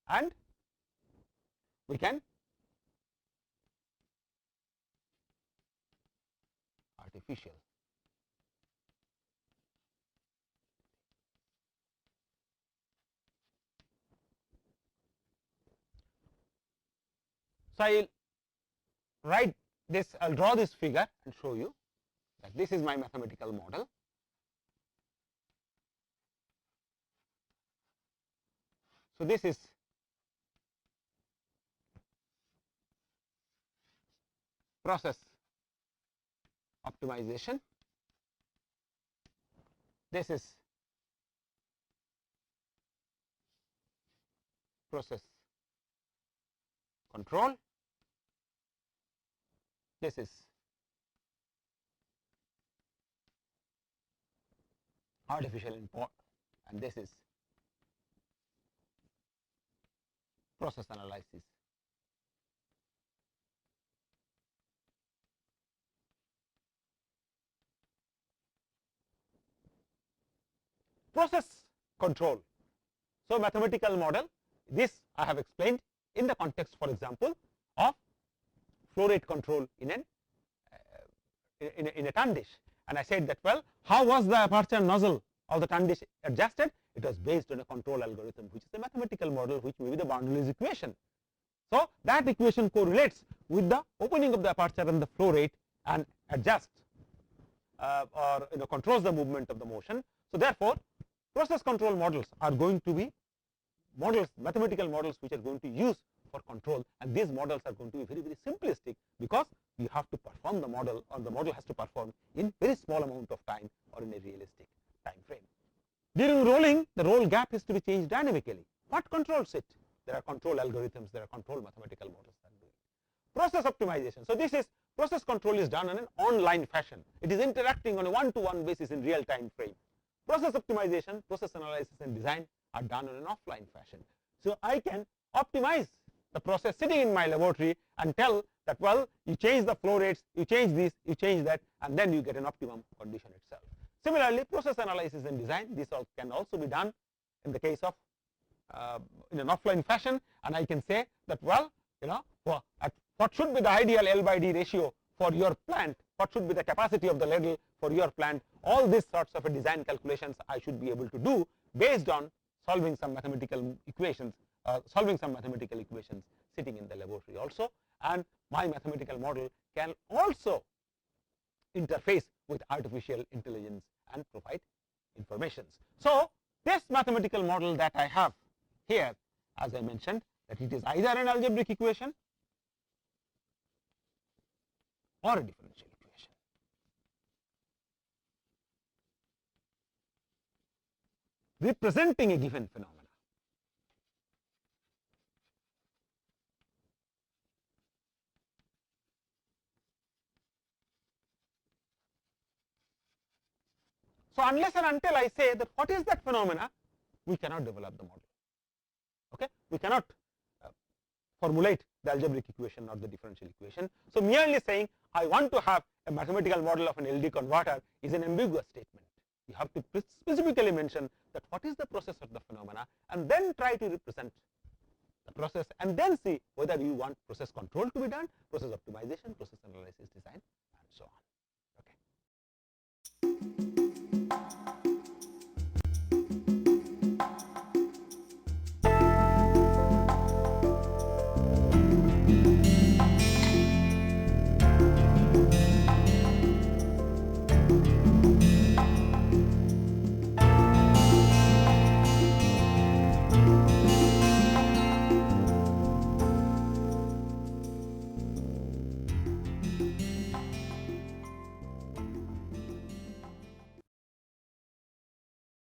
And we can artificial. So I will draw this figure and show you that this is my mathematical model. So this is process optimization. This is process control. This is artificial import, and this is process analysis. Process control. So mathematical model, this I have explained in the context, for example, of flow rate control in a turn dish. And I said that, well, how was the aperture nozzle of the turn dish adjusted? It was based on a control algorithm, which is a mathematical model, which may be the Bernoulli's equation. So that equation correlates with the opening of the aperture and the flow rate and adjusts or controls the movement of the motion. So therefore, process control models are going to be models, mathematical models, which are going to use for control, and these models are going to be very, very simplistic, because you have to perform the model, or the model has to perform in very small amount of time or in a realistic time frame. During rolling, the roll gap is to be changed dynamically. What controls it? There are control algorithms, there are control mathematical models that do it. Process optimization. So this is process control is done in an online fashion. It is interacting on a one-to-one basis in real time frame. Process optimization, process analysis and design are done in an offline fashion. So I can optimize the process sitting in my laboratory and tell that, well, you change the flow rates, you change this, you change that, and then you get an optimum condition itself. Similarly, process analysis and design, this all can also be done in the case of in an offline fashion, and I can say that, well, what should be the ideal L by D ratio for your plant, what should be the capacity of the ladle for your plant, all these sorts of design calculations I should be able to do based on solving some mathematical equations, sitting in the laboratory also, and my mathematical model can also interface with artificial intelligence and provide informations. So this mathematical model that I have here, as I mentioned, that it is either an algebraic equation or a differential equation. Representing a given phenomena. So unless and until I say that what is that phenomena, we cannot develop the model. Okay, we cannot formulate the algebraic equation or the differential equation. So merely saying I want to have a mathematical model of an LD converter is an ambiguous statement. You have to specifically mention that what is the process of the phenomena, and then try to represent the process, and then see whether you want process control to be done, process optimization, process analysis, design, and so on.